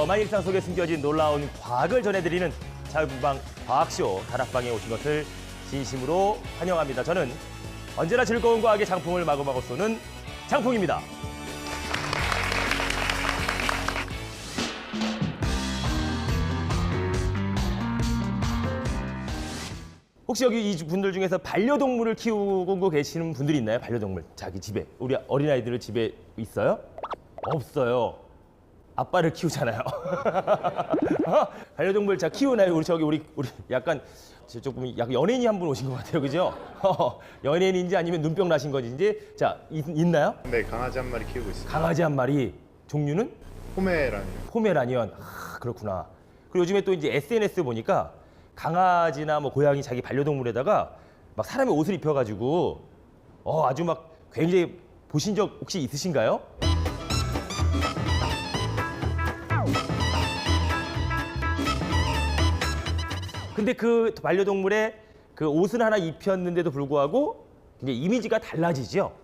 위험한 일상 속에 숨겨진 놀라운 과학을 전해드리는 자유분방 과학쇼 다락방에 오신 것을 진심으로 환영합니다. 저는 언제나 즐거운 과학의 장풍을 마구마구 쏘는 장풍입니다. 혹시 여기 이 분들 중에서 반려동물을 키우고 계시는 분들이 있나요? 반려동물 자기 집에. 우리 어린아이들 집에 있어요? 없어요. 아빠를 키우잖아요. 반려동물 자 키우나요? 우리 약간 조금 약간 연예인이 한 분 오신 것 같아요, 그죠? 연예인인지 아니면 눈병 나신 건지. 자 있나요? 네, 강아지 한 마리 키우고 있습니다. 강아지 한 마리. 종류는? 포메라니요. 포메라니언. 그렇구나. 그리고 요즘에 또 이제 SNS 보니까 강아지나 뭐 고양이 자기 반려동물에다가 막 사람의 옷을 입혀가지고 아주 막 굉장히 보신 적 혹시 있으신가요? 근데 그 반려동물의 그 옷을 하나 입혔는데도 불구하고 굉장히 이미지가 달라지죠.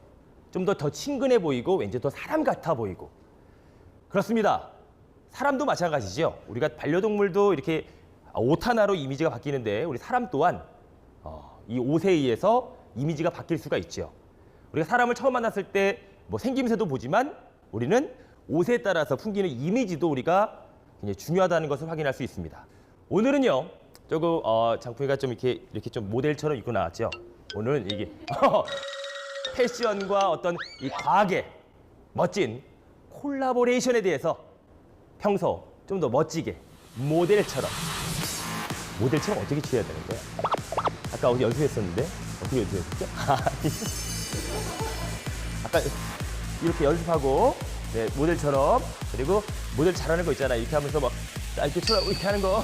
좀 더 친근해 보이고 왠지 더 사람 같아 보이고. 그렇습니다. 사람도 마찬가지죠. 우리가 반려동물도 이렇게 옷 하나로 이미지가 바뀌는데 우리 사람 또한 이 옷에 의해서 이미지가 바뀔 수가 있죠. 우리가 사람을 처음 만났을 때 뭐 생김새도 보지만 우리는 옷에 따라서 풍기는 이미지도 우리가 굉장히 중요하다는 것을 확인할 수 있습니다. 오늘은요. 조금 장풍이가 좀 이렇게 좀 모델처럼 입고 나왔죠. 오늘은 이게 패션과 어떤 이 과학의 멋진 콜라보레이션에 대해서 평소 좀 더 멋지게 모델처럼 어떻게 취해야 되는 거야? 아까 어디 연습했었는데 어떻게 연습했죠? 아까 이렇게 연습하고 네, 모델처럼 그리고 모델 잘하는 거 있잖아. 이렇게 하면서 막 이렇게 하는 거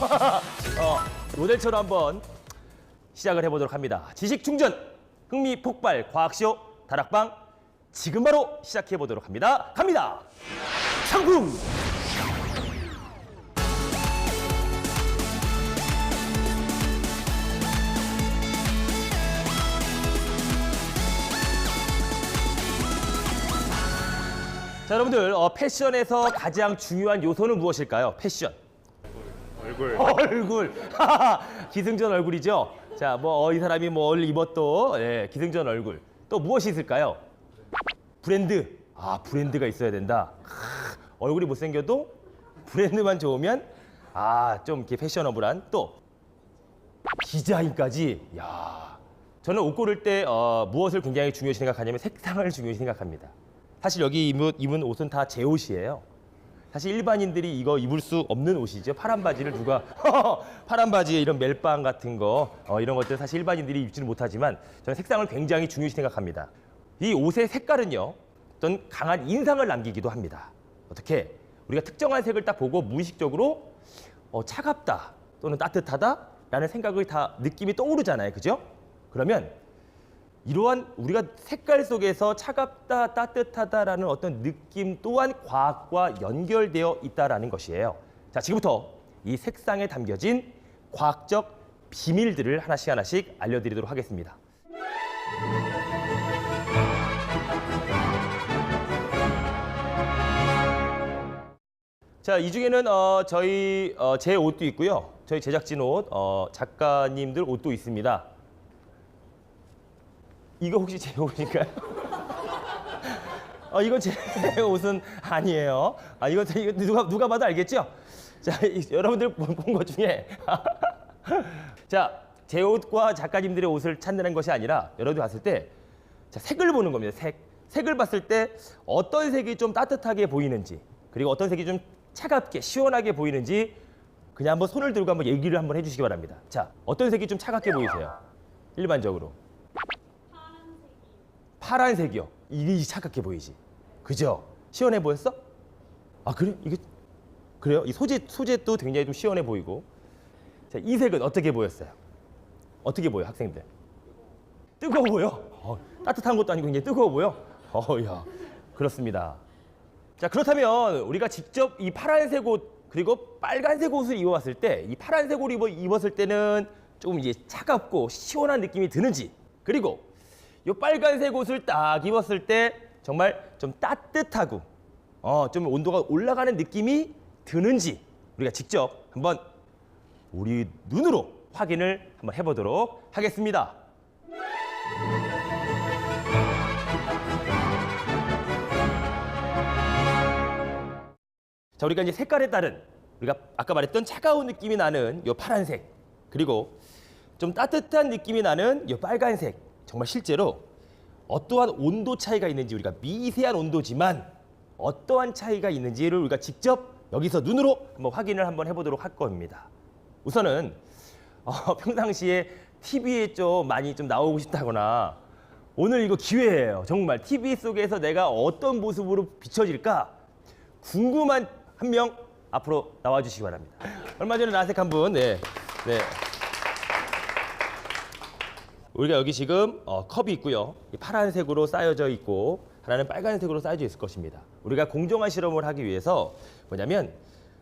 모델처럼 한번 시작을 해보도록 합니다. 지식 충전 흥미 폭발 과학쇼 다락방 지금 바로 시작해 보도록 합니다. 갑니다. 상품. 자, 여러분들 패션에서 가장 중요한 요소는 무엇일까요? 패션. 얼굴. 기승전 얼굴이죠. 자, 이 사람이 뭘 입었도 기승전 얼굴. 또 무엇이 있을까요? 브랜드. 브랜드가 있어야 된다. 얼굴이 못생겨도 브랜드만 좋으면 좀 이렇게 패셔너블한 또 디자인까지. 야, 저는 옷 고를 때 무엇을 굉장히 중요시 생각하냐면 색상을 중요시 생각합니다. 사실 여기 입은 옷은 다 제 옷이에요. 사실 일반인들이 이거 입을 수 없는 옷이죠. 파란 바지를 누가 파란 바지에 이런 멜빵 같은 거 이런 것들 사실 일반인들이 입지는 못하지만 저는 색상을 굉장히 중요시 생각합니다. 이 옷의 색깔은요. 어떤 강한 인상을 남기기도 합니다. 어떻게? 우리가 특정한 색을 딱 보고 무의식적으로 차갑다 또는 따뜻하다라는 생각을 다 느낌이 떠오르잖아요. 그죠? 그러면 이러한 우리가 색깔 속에서 차갑다, 따뜻하다라는 어떤 느낌 또한 과학과 연결되어 있다는 것이에요. 자, 지금부터 이 색상에 담겨진 과학적 비밀들을 하나씩 알려드리도록 하겠습니다. 자, 이 중에는 제 옷도 있고요. 저희 제작진 옷, 작가님들 옷도 있습니다. 이거 혹시 제 옷인가요? 이건 제 옷은 아니에요. 이거 누가 봐도 알겠죠? 자, 여러분들 본 것 중에 자, 제 옷과 작가님들의 옷을 찾는 것이 아니라 여러분들 봤을 때 자, 색을 보는 겁니다. 색을 봤을 때 어떤 색이 좀 따뜻하게 보이는지 그리고 어떤 색이 좀 차갑게 시원하게 보이는지 그냥 한번 손을 들고 한번 얘기를 한번 해주시기 바랍니다. 자, 어떤 색이 좀 차갑게 보이세요? 일반적으로. 파란색이요. 이게 차갑게 보이지. 그죠? 시원해 보였어? 그래? 그래요? 이 소재도 굉장히 좀 시원해 보이고. 자, 이 색은 어떻게 보였어요? 어떻게 보여, 학생들? 뜨거워 보여? 따뜻한 것도 아니고 굉장히 뜨거워 보여? 야, 그렇습니다. 자, 그렇다면 우리가 직접 이 파란색 옷 그리고 빨간색 옷을 입어봤을 때 이 파란색 옷을 입었을 때는 조금 이제 차갑고 시원한 느낌이 드는지 그리고 이 빨간색 옷을 딱 입었을 때 정말 좀 따뜻하고 좀 온도가 올라가는 느낌이 드는지 우리가 직접 한번 우리 눈으로 확인을 한번 해보도록 하겠습니다. 자, 우리가 이제 색깔에 따른 우리가 아까 말했던 차가운 느낌이 나는 이 파란색, 그리고 좀 따뜻한 느낌이 나는 이 빨간색, 정말 실제로 어떠한 온도 차이가 있는지, 우리가 미세한 온도지만 어떠한 차이가 있는지를 우리가 직접 여기서 눈으로 한번 확인을 한번 해보도록 할 겁니다. 우선은 평상시에 TV에 좀 많이 좀 나오고 싶다거나 오늘 이거 기회예요. 정말 TV 속에서 내가 어떤 모습으로 비춰질까 궁금한 한 명 앞으로 나와주시기 바랍니다. 얼마 전에 라섹한 분, 네. 우리가 여기 지금 컵이 있고요. 파란색으로 쌓여져 있고 하나는 빨간색으로 쌓여져 있을 것입니다. 우리가 공정한 실험을 하기 위해서 뭐냐면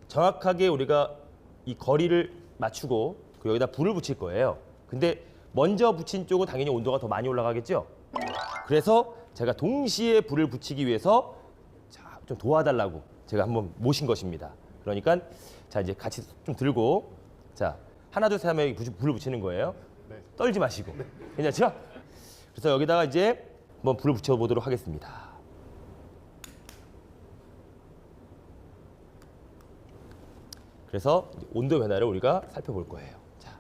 정확하게 우리가 이 거리를 맞추고 여기다 불을 붙일 거예요. 근데 먼저 붙인 쪽은 당연히 온도가 더 많이 올라가겠죠. 그래서 제가 동시에 불을 붙이기 위해서 좀 도와달라고 제가 한번 모신 것입니다. 그러니까 자, 이제 같이 좀 들고, 자, 하나 둘 셋 하면 불을 붙이는 거예요. 네. 떨지 마시고. 괜찮죠? 그래서 여기다가 이제 한번 불을 붙여보도록 하겠습니다. 그래서 온도 변화를 우리가 살펴볼 거예요. 자,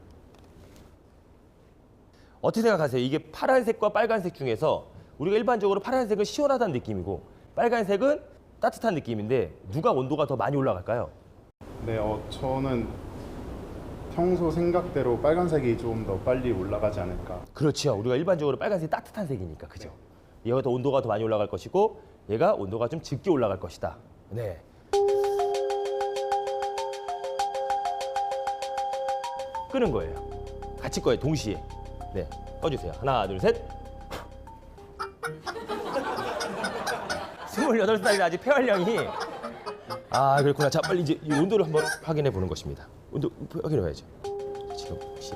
어떻게 생각하세요? 이게 파란색과 빨간색 중에서 우리가 일반적으로 파란색은 시원하다는 느낌이고 빨간색은 따뜻한 느낌인데 누가 온도가 더 많이 올라갈까요? 네, 저는 평소 생각대로 빨간색이 좀 더 빨리 올라가지 않을까. 그렇죠. 우리가 일반적으로 빨간색이 따뜻한 색이니까, 그죠? 얘가 더 온도가 더 많이 올라갈 것이고 얘가 온도가 좀 적게 올라갈 것이다. 네. 끄는 거예요. 같이 꺼요, 동시에. 네, 꺼주세요. 하나, 둘, 셋. 28살이 아직 폐활량이. 아, 그렇구나. 자, 빨리 이제 이 온도를 한번 확인해 보는 것입니다. 온도 확인해 봐야죠. 지금 혹시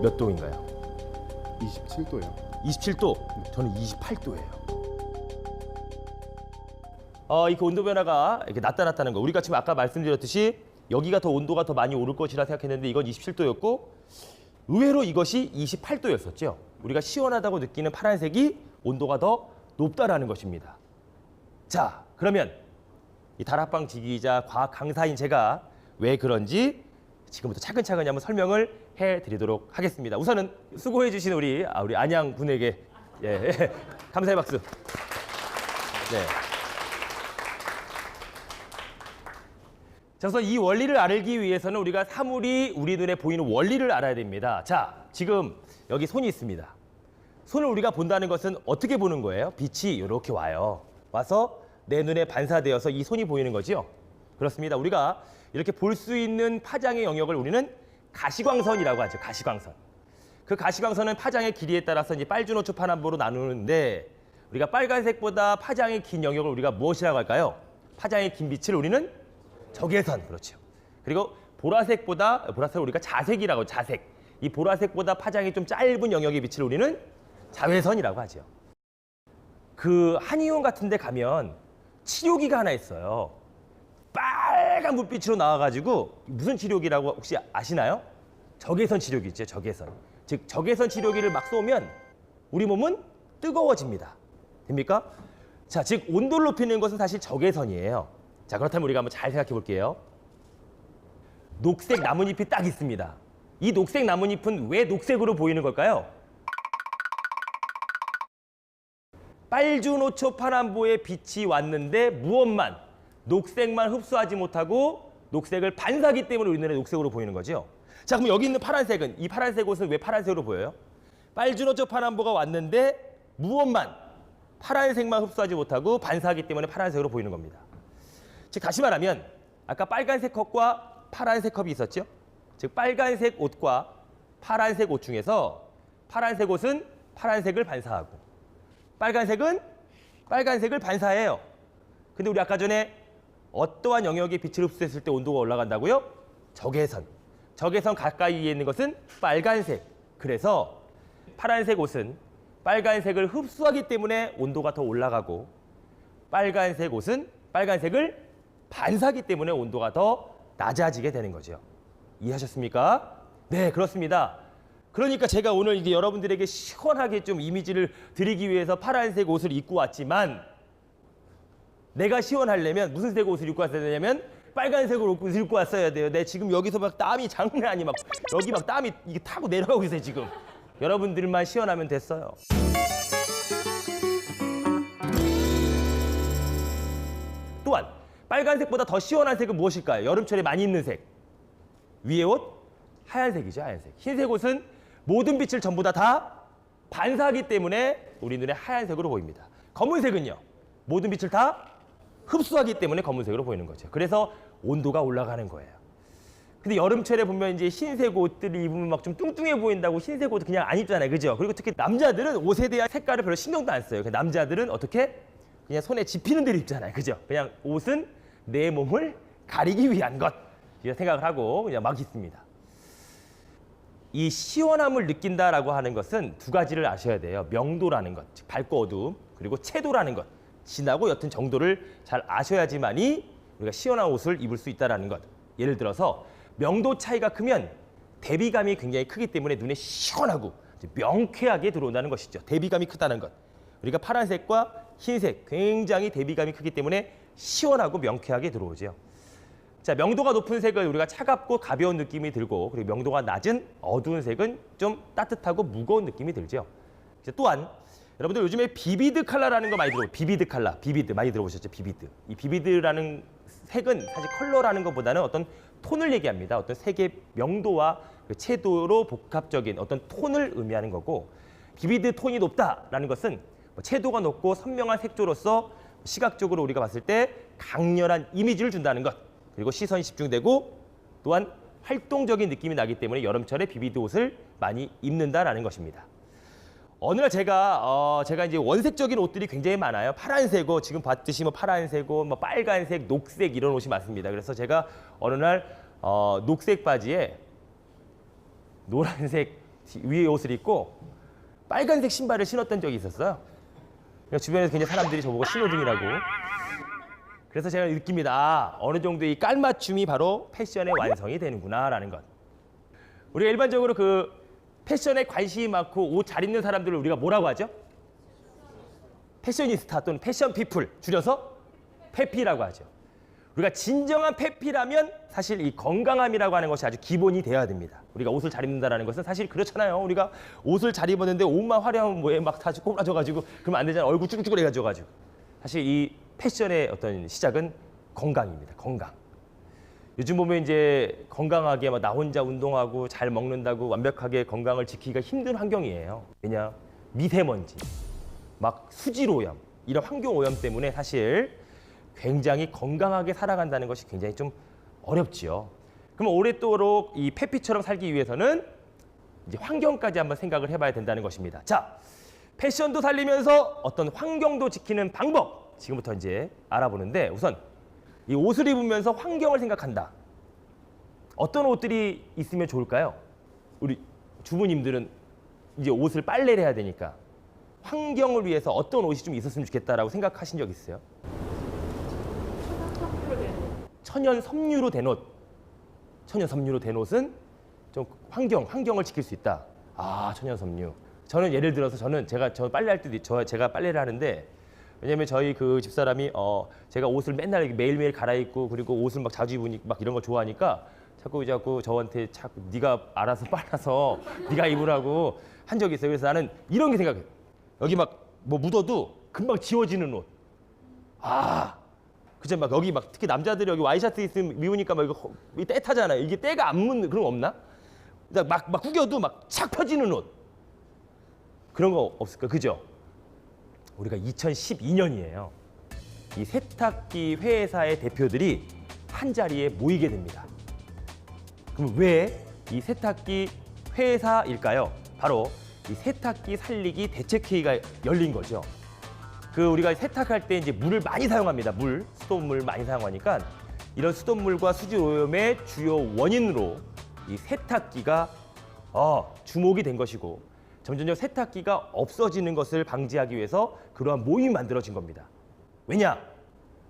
몇 도인가요? 27도요. 27도. 저는 28도예요. 이렇게 온도 변화가 이렇게 나타났다는 거. 우리가 지금 아까 말씀드렸듯이 여기가 더 온도가 더 많이 오를 것이라 생각했는데 이건 27도였고 의외로 이것이 28도였었죠. 우리가 시원하다고 느끼는 파란색이 온도가 더 높다라는 것입니다. 자, 그러면 이 다락방 지기자 과학 강사인 제가 왜 그런지 지금부터 차근차근히 한번 설명을 해드리도록 하겠습니다. 우선은 수고해 주신 우리 안양 군에게 감사의 박수. 네. 자, 우선 이 원리를 알기 위해서는 우리가 사물이 우리 눈에 보이는 원리를 알아야 됩니다. 자, 지금 여기 손이 있습니다. 손을 우리가 본다는 것은 어떻게 보는 거예요? 빛이 이렇게 와요. 와서 내 눈에 반사되어서 이 손이 보이는 거죠. 그렇습니다. 우리가 이렇게 볼 수 있는 파장의 영역을 우리는 가시광선이라고 하죠. 가시광선. 그 가시광선은 파장의 길이에 따라서 이제 빨주노초 파남보로 나누는데 우리가 빨간색보다 파장이 긴 영역을 우리가 무엇이라고 할까요? 파장의 긴 빛을 우리는 적외선. 그렇죠. 그리고 보라색을 우리가 자색이라고, 자색. 이 보라색보다 파장이 좀 짧은 영역의 빛을 우리는 자외선이라고 하죠. 그 한의원 같은 데 가면 치료기가 하나 있어요. 빨간 불빛으로 나와가지고 무슨 치료기라고 혹시 아시나요? 적외선 치료기 있죠, 적외선. 즉 적외선 치료기를 막 쏘면 우리 몸은 뜨거워집니다. 됩니까? 자, 즉 온도를 높이는 것은 사실 적외선이에요. 자, 그렇다면 우리가 한번 잘 생각해 볼게요. 녹색 나뭇잎이 딱 있습니다. 이 녹색 나뭇잎은 왜 녹색으로 보이는 걸까요? 빨주노초 파남보의 빛이 왔는데 무엇만, 녹색만 흡수하지 못하고 녹색을 반사하기 때문에 우리 눈에 녹색으로 보이는 거죠. 자, 그럼 여기 있는 파란색은, 이 파란색 옷은 왜 파란색으로 보여요? 빨주노초 파남보가 왔는데 무엇만, 파란색만 흡수하지 못하고 반사하기 때문에 파란색으로 보이는 겁니다. 즉 다시 말하면 아까 빨간색 컵과 파란색 컵이 있었죠? 즉 빨간색 옷과 파란색 옷 중에서 파란색 옷은 파란색을 반사하고 빨간색은 빨간색을 반사해요. 근데 우리 아까 전에 어떠한 영역의 빛을 흡수했을 때 온도가 올라간다고요? 적외선. 적외선 가까이에 있는 것은 빨간색. 그래서 파란색 옷은 빨간색을 흡수하기 때문에 온도가 더 올라가고 빨간색 옷은 빨간색을 반사하기 때문에 온도가 더 낮아지게 되는 거죠. 이해하셨습니까? 네, 그렇습니다. 그러니까 제가 오늘 이게 여러분들에게 시원하게 좀 이미지를 드리기 위해서 파란색 옷을 입고 왔지만 내가 시원하려면 무슨 색 옷을 입고 왔어야 되냐면 빨간색 옷을 입고 왔어야 돼요. 네, 지금 여기서 막 땀이 장난 아니 막 여기 막 땀이 이게 타고 내려가고 있어요, 지금. 여러분들만 시원하면 됐어요. 또한 빨간색보다 더 시원한 색은 무엇일까요? 여름철에 많이 입는 색. 위에 옷 하얀색이죠, 하얀색. 흰색 옷은 모든 빛을 전부 다 반사하기 때문에 우리 눈에 하얀색으로 보입니다. 검은색은요, 모든 빛을 다 흡수하기 때문에 검은색으로 보이는 거죠. 그래서 온도가 올라가는 거예요. 근데 여름철에 보면 이제 흰색 옷들을 입으면 막 좀 뚱뚱해 보인다고 흰색 옷 그냥 안 입잖아요, 그죠? 그리고 특히 남자들은 옷에 대한 색깔을 별로 신경도 안 써요. 남자들은 어떻게? 그냥 손에 집히는 대로 입잖아요, 그죠? 그냥 옷은 내 몸을 가리기 위한 것 이렇게 생각을 하고 그냥 막 입습니다. 이 시원함을 느낀다라고 하는 것은 두 가지를 아셔야 돼요. 명도라는 것, 즉 밝고 어두움, 그리고 채도라는 것, 진하고 옅은 정도를 잘 아셔야지만이 우리가 시원한 옷을 입을 수 있다는 것. 예를 들어서 명도 차이가 크면 대비감이 굉장히 크기 때문에 눈에 시원하고 명쾌하게 들어온다는 것이죠. 대비감이 크다는 것. 우리가 파란색과 흰색 굉장히 대비감이 크기 때문에 시원하고 명쾌하게 들어오죠. 자, 명도가 높은 색은 우리가 차갑고 가벼운 느낌이 들고, 그리고 명도가 낮은 어두운 색은 좀 따뜻하고 무거운 느낌이 들죠. 또한 여러분들 요즘에 비비드 컬러라는 거 많이 들어보죠. 비비드 컬러, 비비드 많이 들어보셨죠? 비비드. 이 비비드라는 색은 사실 컬러라는 것보다는 어떤 톤을 얘기합니다. 어떤 색의 명도와 그 채도로 복합적인 어떤 톤을 의미하는 거고, 비비드 톤이 높다라는 것은 채도가 높고 선명한 색조로서 시각적으로 우리가 봤을 때 강렬한 이미지를 준다는 것, 그리고 시선이 집중되고 또한 활동적인 느낌이 나기 때문에 여름철에 비비드 옷을 많이 입는다라는 것입니다. 어느 날 제가 이제 원색적인 옷들이 굉장히 많아요. 파란색 옷, 지금 봤듯이 뭐 파란색 옷, 뭐 빨간색, 녹색 이런 옷이 많습니다. 그래서 제가 어느 날 녹색 바지에 노란색 위에 옷을 입고 빨간색 신발을 신었던 적이 있었어요. 주변에서 굉장히 사람들이 저보고 신호등이라고. 그래서 제가 느낍니다. 아, 어느 정도 이 깔맞춤이 바로 패션의 완성이 되는구나라는 것. 우리가 일반적으로 그 패션에 관심이 많고 옷 잘 입는 사람들을 우리가 뭐라고 하죠? 패셔니스타 또는 패션 피플, 줄여서 페피라고 하죠. 우리가 진정한 페피라면 사실 이 건강함이라고 하는 것이 아주 기본이 되어야 됩니다. 우리가 옷을 잘 입는다는 것은 사실 그렇잖아요. 우리가 옷을 잘 입었는데 옷만 화려하면 뭐에 막 다 꼬부라져가지고 그러면 안 되잖아요. 얼굴 쭈글쭈글해가지고. 사실 이 패션의 어떤 시작은 건강입니다. 건강. 요즘 보면 이제 건강하게 막 나 혼자 운동하고 잘 먹는다고 완벽하게 건강을 지키기가 힘든 환경이에요. 왜냐? 미세먼지, 막 수질 오염, 이런 환경 오염 때문에 사실 굉장히 건강하게 살아간다는 것이 굉장히 좀 어렵지요. 그럼 오랫도록 이 페피처럼 살기 위해서는 이제 환경까지 한번 생각을 해봐야 된다는 것입니다. 자, 패션도 살리면서 어떤 환경도 지키는 방법 지금부터 이제 알아보는데, 우선 이 옷을 입으면서 환경을 생각한다. 어떤 옷들이 있으면 좋을까요? 우리 주부님들은 이제 옷을 빨래를 해야 되니까 환경을 위해서 어떤 옷이 좀 있었으면 좋겠다라고 생각하신 적 있어요? 천연 섬유로 된 옷. 천연 섬유로 된 옷은 좀 환경을 지킬 수 있다. 아, 천연 섬유. 저는 예를 들어서 저 빨래할 때도 제가 빨래를 하는데, 왜냐면 저희 그 집사람이 제가 옷을 맨날 매일매일 갈아입고 그리고 옷을 막 자주 입으니 막 이런 거 좋아하니까 자꾸 저한테 네가 알아서 빨아서 네가 입으라고 한 적이 있어요. 그래서 나는 이런 게 생각해. 여기 막 뭐 묻어도 금방 지워지는 옷. 아, 그죠? 막 여기 막 특히 남자들이 여기 와이셔츠 있으면 미우니까 막 이거 때 타잖아요. 이게 때가 안 묻는 그런 거 없나? 막 구겨도 막 착 펴지는 옷. 그런 거 없을까? 그죠? 우리가 2012년이에요. 이 세탁기 회사의 대표들이 한 자리에 모이게 됩니다. 그럼 왜 이 세탁기 회사일까요? 바로 이 세탁기 살리기 대책회의가 열린 거죠. 그 우리가 세탁할 때 이제 물을 많이 사용합니다. 수돗물 많이 사용하니까 이런 수돗물과 수질 오염의 주요 원인으로 이 세탁기가 주목이 된 것이고, 점점점 세탁기가 없어지는 것을 방지하기 위해서 그러한 모임이 만들어진 겁니다. 왜냐?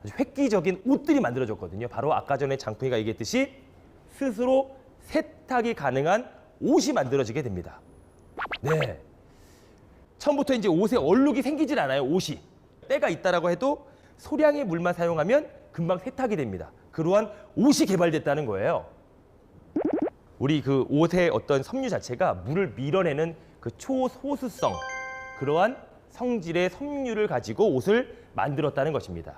아주 획기적인 옷들이 만들어졌거든요. 바로 아까 전에 장풍이가 얘기했듯이 스스로 세탁이 가능한 옷이 만들어지게 됩니다. 네. 처음부터 이제 옷에 얼룩이 생기질 않아요. 옷이. 때가 있다라고 해도 소량의 물만 사용하면 금방 세탁이 됩니다. 그러한 옷이 개발됐다는 거예요. 우리 그 옷의 어떤 섬유 자체가 물을 밀어내는 그 초소수성, 그러한 성질의 섬유를 가지고 옷을 만들었다는 것입니다.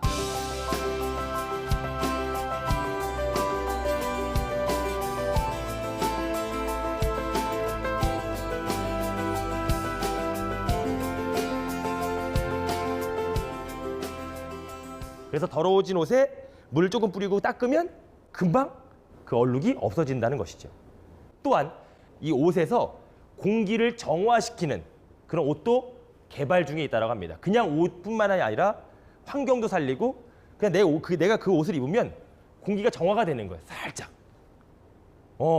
그래서 더러워진 옷에 물을 조금 뿌리고 닦으면 금방 그 얼룩이 없어진다는 것이죠. 또한 이 옷에서 공기를 정화시키는 그런 옷도 개발 중에 있다고 합니다. 그냥 옷뿐만 아니라 환경도 살리고 그냥 내가 그 옷을 입으면 공기가 정화가 되는 거예요. 살짝.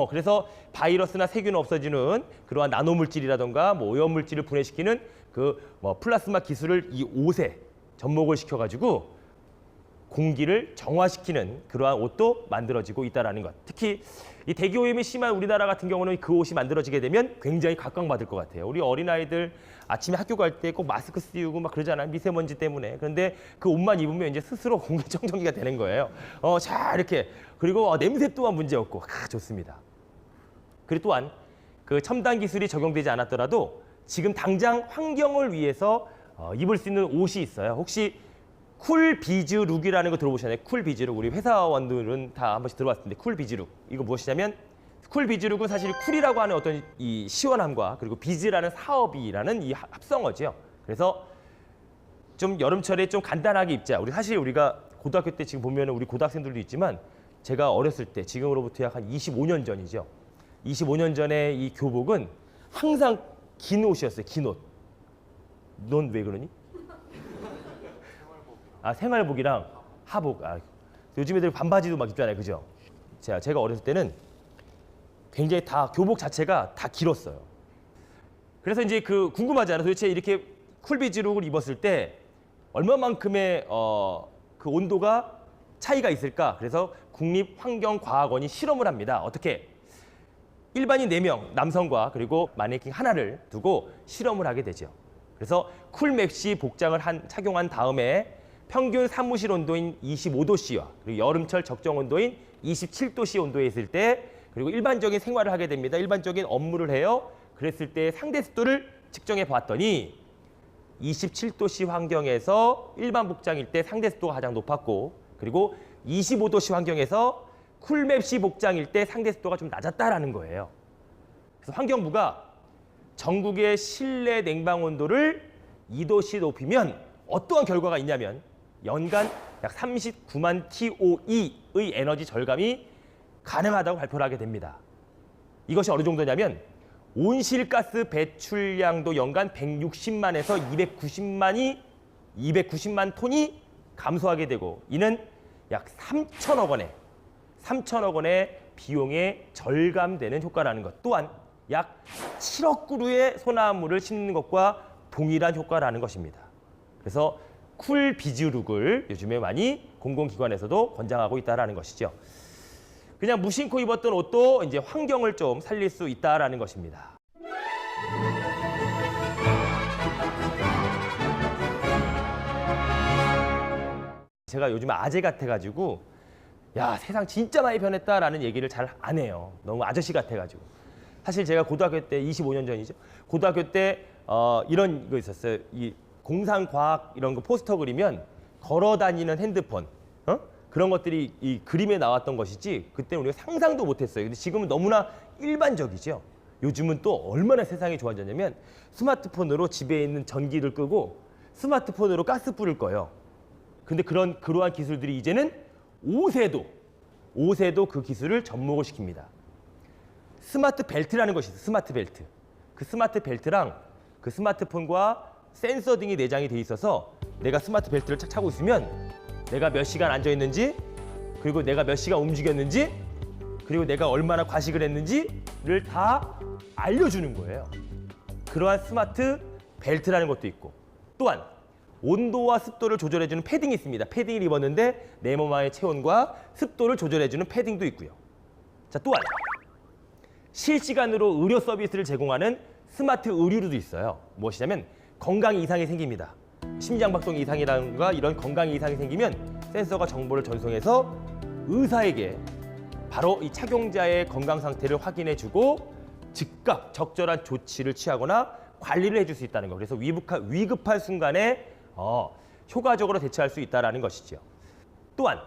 그래서 바이러스나 세균 없어지는 그러한 나노 물질이라던가 뭐 오염 물질을 분해시키는 그 뭐 플라스마 기술을 이 옷에 접목을 시켜가지고 공기를 정화시키는 그러한 옷도 만들어지고 있다는 것. 특히 이 대기오염이 심한 우리나라 같은 경우는 그 옷이 만들어지게 되면 굉장히 각광받을 것 같아요. 우리 어린아이들 아침에 학교 갈 때 꼭 마스크 씌우고 막 그러잖아요. 미세먼지 때문에. 그런데 그 옷만 입으면 이제 스스로 공기청정기가 되는 거예요. 자 이렇게. 그리고 냄새 또한 문제 없고 좋습니다. 그리고 또한 그 첨단 기술이 적용되지 않았더라도 지금 당장 환경을 위해서 입을 수 있는 옷이 있어요. 혹시 쿨 비즈 룩이라는 거 들어보셨나요? 쿨 비즈 룩. 우리 회사원들은 다 한 번씩 들어봤을 텐데 쿨 비즈 룩. 이거 무엇이냐면 쿨 비즈 룩은 사실 쿨이라고 하는 어떤 이 시원함과 그리고 비즈라는 사업이라는 이 합성어죠. 그래서 좀 여름철에 좀 간단하게 입자. 우리가 고등학교 때 지금 보면 우리 고등학생들도 있지만 제가 어렸을 때 지금으로부터 약 한 25년 전이죠. 25년 전에 이 교복은 항상 긴 옷이었어요. 긴 옷. 넌 왜 그러니? 생활복이랑 하복. 요즘 애들 반바지도 막 입잖아요. 그죠? 제가 어렸을 때는 굉장히 다 교복 자체가 다 길었어요. 그래서 이제 그 궁금하잖아요. 도대체 이렇게 쿨비즈룩을 입었을 때 얼마만큼의 그 온도가 차이가 있을까? 그래서 국립환경과학원이 실험을 합니다. 어떻게? 일반인 4명, 남성과 그리고 마네킹 하나를 두고 실험을 하게 되죠. 그래서 쿨맵시 복장을 착용한 다음에 평균 사무실 온도인 25도씨와 그리고 여름철 적정 온도인 27도씨 온도에 있을 때 그리고 일반적인 생활을 하게 됩니다. 일반적인 업무를 해요. 그랬을 때 상대 습도를 측정해 봤더니 27도씨 환경에서 일반 복장일 때 상대 습도가 가장 높았고 그리고 25도씨 환경에서 쿨맵시 복장일 때 상대 습도가 좀 낮았다라는 거예요. 그래서 환경부가 전국의 실내 냉방 온도를 2도씨 높이면 어떠한 결과가 있냐면 연간 약 39만 TOE의 에너지 절감이 가능하다고 발표를 하게 됩니다. 이것이 어느 정도냐면 온실가스 배출량도 연간 160만에서 290만 톤이 감소하게 되고 이는 약 3천억 원의 비용에 절감되는 효과라는 것. 또한 약 7억 그루의 소나무를 심는 것과 동일한 효과라는 것입니다. 그래서 쿨 비즈룩을 요즘에 많이 공공기관에서도 권장하고 있다는 것이죠. 그냥 무심코 입었던 옷도 이제 환경을 좀 살릴 수 있다는 것입니다. 제가 요즘에 아재 같아가지고 야 세상 진짜 많이 변했다라는 얘기를 잘 안 해요. 너무 아저씨 같아가지고. 사실 제가 고등학교 때 25년 전이죠. 고등학교 때 이런 거 있었어요. 이 공상과학 이런 거 포스터 그리면 걸어다니는 핸드폰 그런 것들이 이 그림에 나왔던 것이지 그때 우리가 상상도 못했어요. 근데 지금은 너무나 일반적이죠. 요즘은 또 얼마나 세상이 좋아졌냐면 스마트폰으로 집에 있는 전기를 끄고 스마트폰으로 가스불을 꺼요. 근데 그러한 기술들이 이제는 옷에도 그 기술을 접목을 시킵니다. 스마트 벨트라는 것이 있어요. 스마트 벨트. 그 스마트 벨트랑 그 스마트폰과 센서 등이 내장이 돼 있어서 내가 스마트 벨트를 착 차고 있으면 내가 몇 시간 앉아 있는지 그리고 내가 몇 시간 움직였는지 그리고 내가 얼마나 과식을 했는지를 다 알려주는 거예요. 그러한 스마트 벨트라는 것도 있고 또한 온도와 습도를 조절해주는 패딩이 있습니다. 패딩을 입었는데 내 몸 안의 체온과 습도를 조절해주는 패딩도 있고요. 자, 또한 실시간으로 의료 서비스를 제공하는 스마트 의류도 있어요. 무엇이냐면 건강 이상이 생깁니다. 심장박동 이상이라든가 이런 건강 이상이 생기면 센서가 정보를 전송해서 의사에게 바로 이 착용자의 건강 상태를 확인해주고 즉각 적절한 조치를 취하거나 관리를 해줄 수 있다는 거. 그래서 위급한 순간에 효과적으로 대처할 수 있다는 것이죠. 또한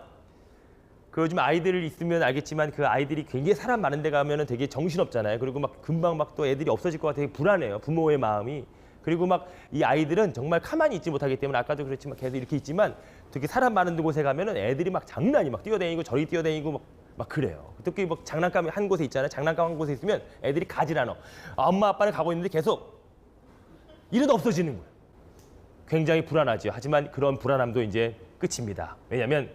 그 요즘 아이들 있으면 알겠지만 그 아이들이 굉장히 사람 많은 데 가면은 되게 정신없잖아요. 그리고 막 금방 막 또 애들이 없어질 것 같아 되게 불안해요. 부모의 마음이. 그리고 막 이 아이들은 정말 가만히 있지 못하기 때문에 아까도 그랬지만 계속 이렇게 있지만 되게 사람 많은 곳에 가면은 애들이 막 장난이 막 뛰어다니고 저리 뛰어다니고 막 그래요. 특히 막 장난감 한 곳에 있잖아요. 장난감 한 곳에 있으면 애들이 가질 않아. 엄마 아빠는 가고 있는데 계속 이러다 없어지는 거예요. 굉장히 불안하죠. 하지만 그런 불안함도 이제 끝입니다. 왜냐하면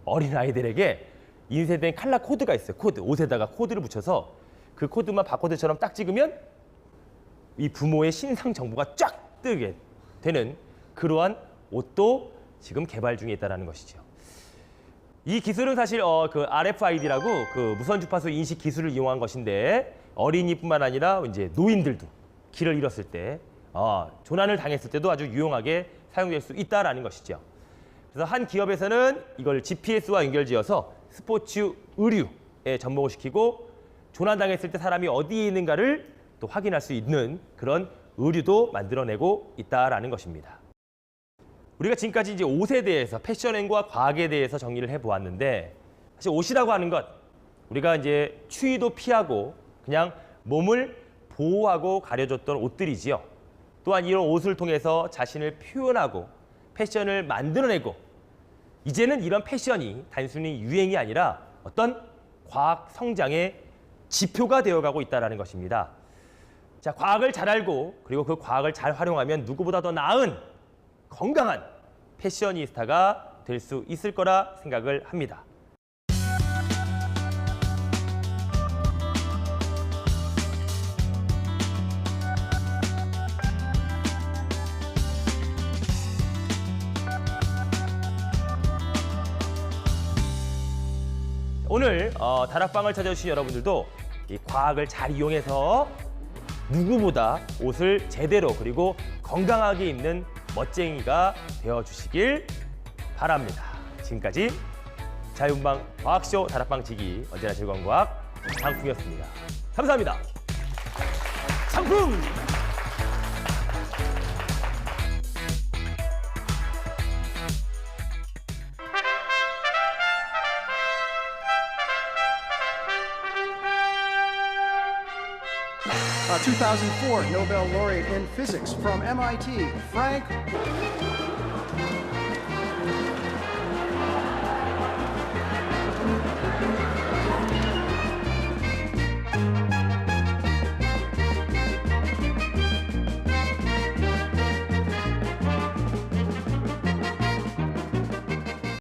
어린 아이들에게 인쇄된 칼라 코드가 있어요. 코드. 옷에다가 코드를 붙여서 그 코드만 바코드처럼 딱 찍으면 이 부모의 신상 정보가 쫙 뜨게 되는 그러한 옷도 지금 개발 중에 있다는 것이죠. 이 기술은 사실 그 RFID라고 그 무선 주파수 인식 기술을 이용한 것인데 어린이뿐만 아니라 이제 노인들도 길을 잃었을 때 조난을 당했을 때도 아주 유용하게 사용될 수 있다라는 것이죠. 그래서 한 기업에서는 이걸 GPS와 연결지어서 스포츠 의류에 접목을 시키고 조난당했을 때 사람이 어디에 있는가를 또 확인할 수 있는 그런 의류도 만들어내고 있다라는 것입니다. 우리가 지금까지 이제 옷에 대해서 패션과 과학에 대해서 정리를 해보았는데 사실 옷이라고 하는 것 우리가 이제 추위도 피하고 그냥 몸을 보호하고 가려줬던 옷들이지요. 또한 이런 옷을 통해서 자신을 표현하고 패션을 만들어내고 이제는 이런 패션이 단순히 유행이 아니라 어떤 과학 성장의 지표가 되어가고 있다는 것입니다. 자, 과학을 잘 알고 그리고 그 과학을 잘 활용하면 누구보다 더 나은 건강한 패셔니스타가 될 수 있을 거라 생각을 합니다. 오늘 다락방을 찾아주신 여러분들도 이 과학을 잘 이용해서 누구보다 옷을 제대로 그리고 건강하게 입는 멋쟁이가 되어주시길 바랍니다. 지금까지 자유분방 과학쇼 다락방지기 언제나 즐거운 과학 장풍이었습니다. 감사합니다. 장풍! A 2004 Nobel laureate in physics from MIT, Frank